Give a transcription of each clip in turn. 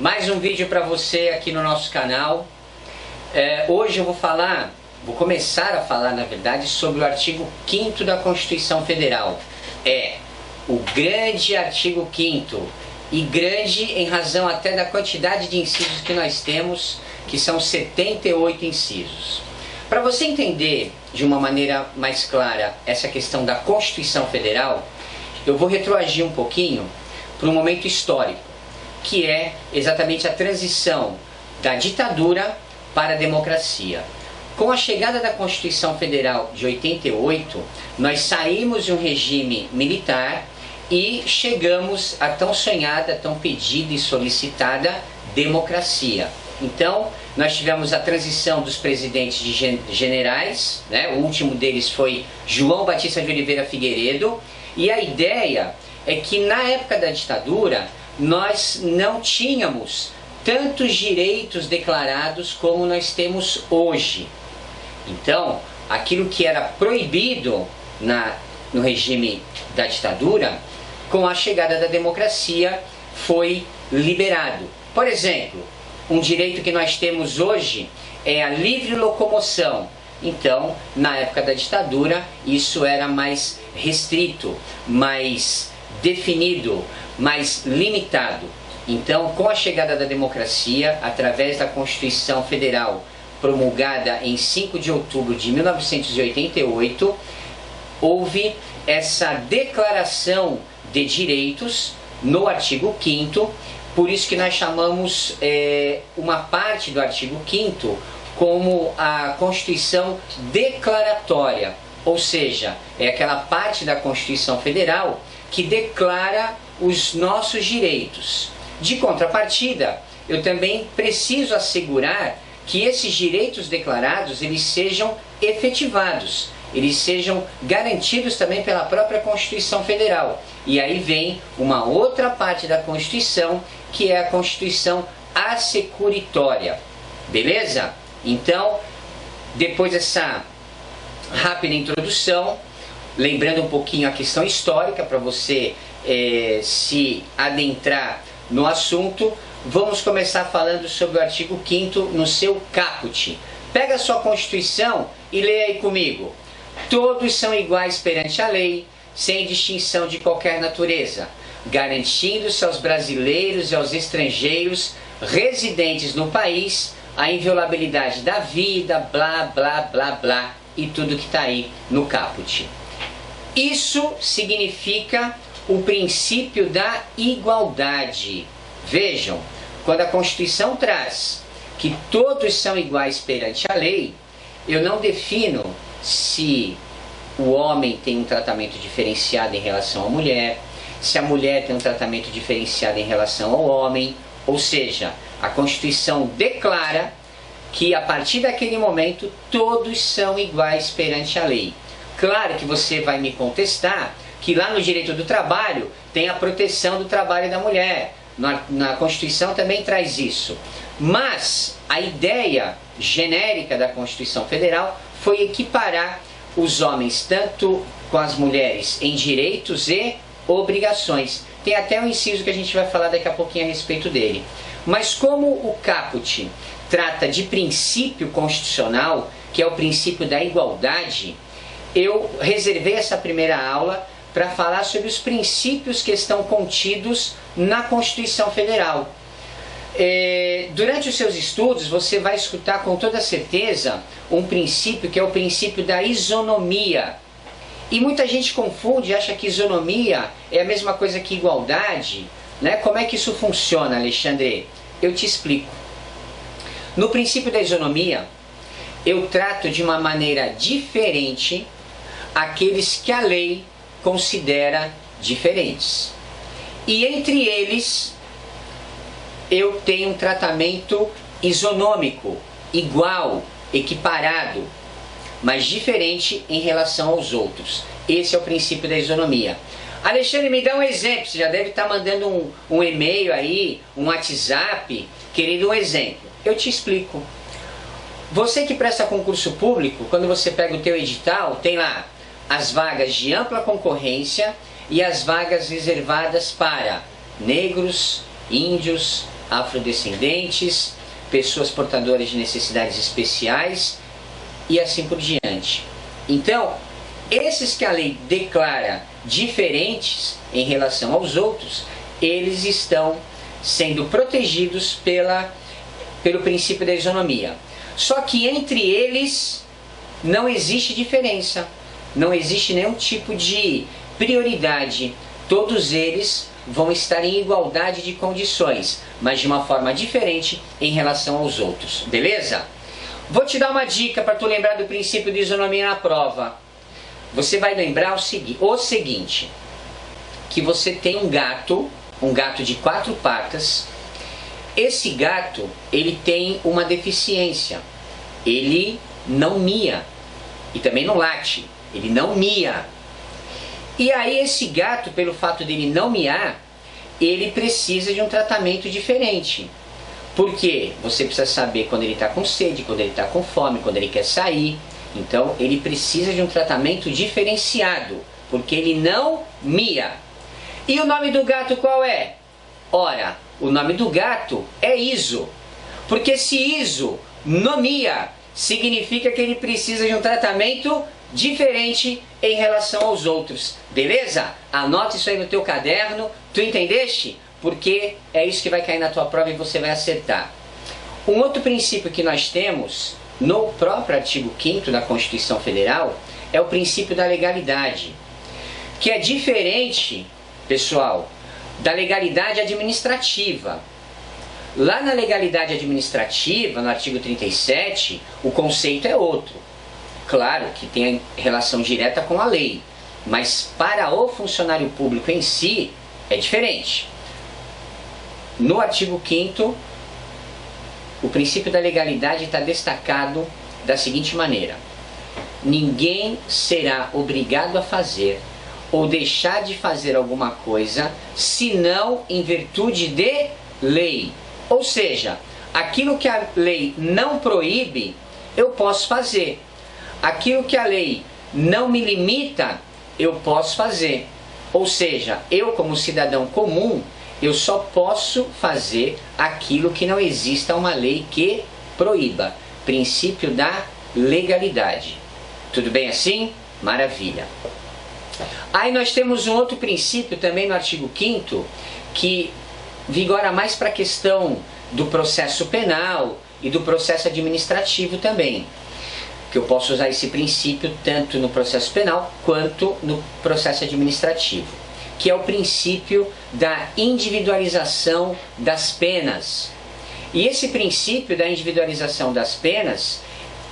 Mais um vídeo para você aqui no nosso canal. Hoje eu vou começar a falar, na verdade, sobre o artigo 5º da Constituição Federal. O grande artigo 5º, e grande em razão até da quantidade de incisos que nós temos, que são 78 incisos. Para você entender de uma maneira mais clara essa questão da Constituição Federal, eu vou retroagir um pouquinho para um momento histórico, que é exatamente a transição da ditadura para a democracia. Com a chegada da Constituição Federal de 88, nós saímos de um regime militar e chegamos à tão sonhada, tão pedida e solicitada democracia. Então, nós tivemos a transição dos presidentes de generais, o último deles foi João Batista de Oliveira Figueiredo, e a ideia é que na época da ditadura nós não tínhamos tantos direitos declarados como nós temos hoje. Então, aquilo que era proibido no regime da ditadura, com a chegada da democracia, foi liberado. Por exemplo, um direito que nós temos hoje é a livre locomoção. Então, na época da ditadura, isso era mais restrito, mais definido, mais limitado. Então, com a chegada da democracia, através da Constituição Federal, promulgada em 5 de outubro de 1988, houve essa declaração de direitos no artigo 5º, por isso que nós chamamos uma parte do artigo 5º como a Constituição declaratória, ou seja, é aquela parte da Constituição Federal que declara os nossos direitos. De contrapartida, eu também preciso assegurar que esses direitos declarados eles sejam efetivados, eles sejam garantidos também pela própria Constituição Federal. E aí vem uma outra parte da Constituição, que é a Constituição assecuritória. Beleza? Então, depois dessa rápida introdução, lembrando um pouquinho a questão histórica para você se adentrar no assunto, vamos começar falando sobre o artigo 5º no seu caput. Pega a sua Constituição e leia aí comigo. Todos são iguais perante a lei, sem distinção de qualquer natureza, garantindo-se aos brasileiros e aos estrangeiros residentes no país a inviolabilidade da vida, blá, blá, blá, blá, e tudo que está aí no caput. Isso significa o princípio da igualdade. Vejam, quando a Constituição traz que todos são iguais perante a lei, eu não defino se o homem tem um tratamento diferenciado em relação à mulher, se a mulher tem um tratamento diferenciado em relação ao homem, ou seja, a Constituição declara que a partir daquele momento todos são iguais perante a lei. Claro que você vai me contestar que lá no direito do trabalho tem a proteção do trabalho da mulher, na Constituição também traz isso, mas a ideia genérica da Constituição Federal foi equiparar os homens tanto com as mulheres em direitos e obrigações. Tem até um inciso que a gente vai falar daqui a pouquinho a respeito dele. Mas como o caput trata de princípio constitucional, que é o princípio da igualdade, eu reservei essa primeira aula para falar sobre os princípios que estão contidos na Constituição Federal. Durante os seus estudos você vai escutar com toda certeza um princípio que é o princípio da isonomia. E muita gente confunde, acha que isonomia é a mesma coisa que igualdade, Como é que isso funciona, Alexandre? Eu te explico. No princípio da isonomia, eu trato de uma maneira diferente aqueles que a lei considera diferentes. E entre eles, eu tenho um tratamento isonômico, igual, equiparado, mas diferente em relação aos outros. Esse é o princípio da isonomia. Alexandre, me dá um exemplo. Você já deve estar mandando um e-mail aí, um WhatsApp, querendo um exemplo. Eu te explico. Você que presta concurso público, quando você pega o teu edital, tem lá as vagas de ampla concorrência e as vagas reservadas para negros, índios, afrodescendentes, pessoas portadoras de necessidades especiais e assim por diante. Então, esses que a lei declara diferentes em relação aos outros, eles estão sendo protegidos pelo princípio da isonomia. Só que entre eles não existe diferença, não existe nenhum tipo de prioridade. Todos eles vão estar em igualdade de condições, mas de uma forma diferente em relação aos outros, beleza? Vou te dar uma dica para tu lembrar do princípio de isonomia na prova. Você vai lembrar o seguinte, que você tem um gato de 4 patas. Esse gato, ele tem uma deficiência, ele não mia e também não late, ele não mia. E aí esse gato, pelo fato dele não miar, ele precisa de um tratamento diferente. Porque você precisa saber quando ele está com sede, quando ele está com fome, quando ele quer sair. Então ele precisa de um tratamento diferenciado, porque ele não mia. E o nome do gato qual é? Ora, o nome do gato é Iso. Porque se Iso não mia, significa que ele precisa de um tratamento diferente em relação aos outros. Beleza? Anota isso aí no teu caderno. Tu entendeste? Porque é isso que vai cair na tua prova e você vai acertar. Um outro princípio que nós temos no próprio artigo 5º da Constituição Federal é o princípio da legalidade, que é diferente, pessoal, da legalidade administrativa. Lá na legalidade administrativa, no artigo 37, o conceito é outro. Claro que tem relação direta com a lei, mas para o funcionário público em si é diferente. No artigo 5º, o princípio da legalidade está destacado da seguinte maneira: ninguém será obrigado a fazer ou deixar de fazer alguma coisa senão em virtude de lei. Ou seja, aquilo que a lei não proíbe, eu posso fazer. Aquilo que a lei não me limita, eu posso fazer. Ou seja, eu como cidadão comum, eu só posso fazer aquilo que não exista uma lei que proíba. Princípio da legalidade. Tudo bem assim? Maravilha. Aí nós temos um outro princípio também no artigo 5º, que vigora mais para a questão do processo penal e do processo administrativo também. Que eu posso usar esse princípio tanto no processo penal quanto no processo administrativo, que é o princípio da individualização das penas. E esse princípio da individualização das penas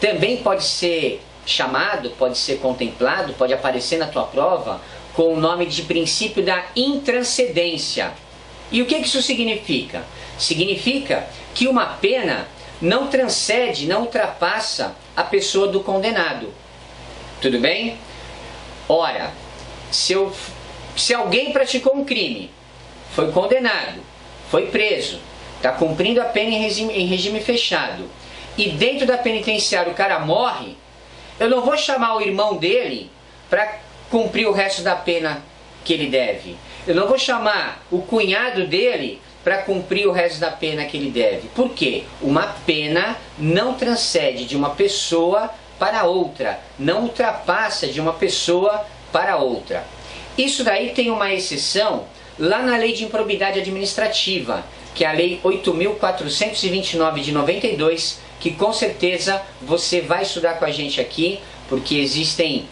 também pode ser chamado, pode ser contemplado, pode aparecer na tua prova com o nome de princípio da intranscendência. E o que isso significa? Significa que uma pena não transcende, não ultrapassa a pessoa do condenado. Tudo bem? Ora, se alguém praticou um crime, foi condenado, foi preso, está cumprindo a pena em regime fechado, e dentro da penitenciária o cara morre, eu não vou chamar o irmão dele para cumprir o resto da pena que ele deve. Eu não vou chamar o cunhado dele para cumprir o resto da pena que ele deve. Por quê? Uma pena não transcende de uma pessoa para outra, não ultrapassa de uma pessoa para outra. Isso daí tem uma exceção lá na Lei de Improbidade Administrativa, que é a Lei 8.429 de 92, que com certeza você vai estudar com a gente aqui, porque existem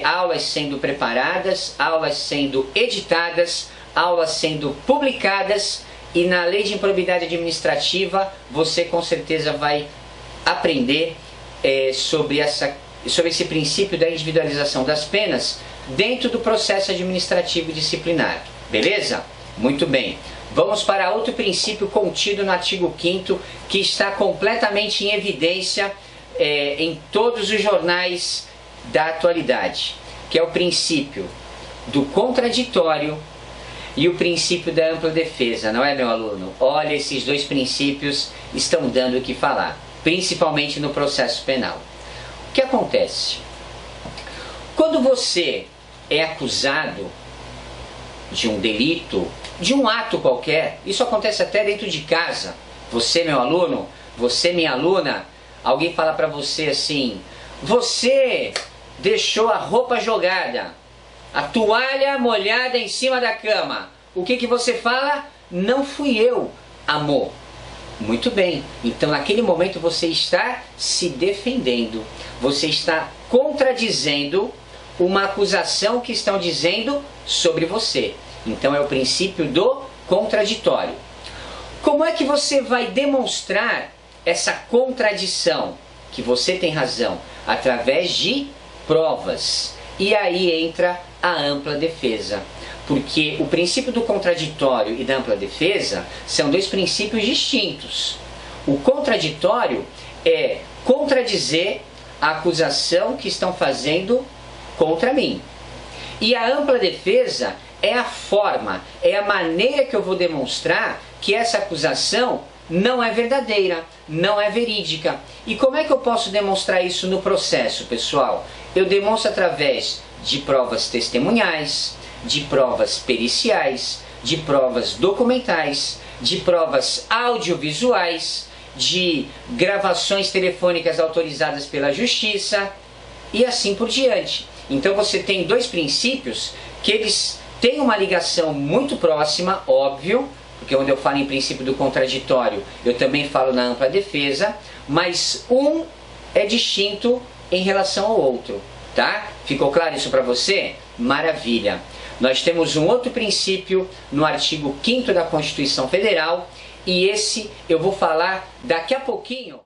aulas sendo preparadas, aulas sendo editadas, aulas sendo publicadas, e na Lei de Improbidade Administrativa você com certeza vai aprender sobre esse princípio da individualização das penas dentro do processo administrativo disciplinar. Beleza? Muito bem. Vamos para outro princípio contido no artigo 5º, que está completamente em evidência em todos os jornais da atualidade, que é o princípio do contraditório e o princípio da ampla defesa, não é, meu aluno? Olha, esses dois princípios estão dando o que falar, principalmente no processo penal. O que acontece? Quando você é acusado de um delito, de um ato qualquer. Isso acontece até dentro de casa. Você, meu aluno, você, minha aluna, alguém fala para você assim: você deixou a roupa jogada, a toalha molhada em cima da cama. O que você fala? Não fui eu, amor. Muito bem, então naquele momento você está se defendendo, você está contradizendo uma acusação que estão dizendo sobre você. Então é o princípio do contraditório. Como é que você vai demonstrar essa contradição, que você tem razão? Através de provas. E aí entra a ampla defesa. Porque o princípio do contraditório e da ampla defesa são dois princípios distintos. O contraditório é contradizer a acusação que estão fazendo contra mim. E a ampla defesa é a forma, é a maneira que eu vou demonstrar que essa acusação não é verdadeira, não é verídica. E como é que eu posso demonstrar isso no processo, pessoal? Eu demonstro através de provas testemunhais, de provas periciais, de provas documentais, de provas audiovisuais, de gravações telefônicas autorizadas pela justiça e assim por diante. Então você tem dois princípios que eles têm uma ligação muito próxima, óbvio, porque quando eu falo em princípio do contraditório, eu também falo na ampla defesa, mas um é distinto em relação ao outro, tá? Ficou claro isso para você? Maravilha! Nós temos um outro princípio no artigo 5º da Constituição Federal, e esse eu vou falar daqui a pouquinho.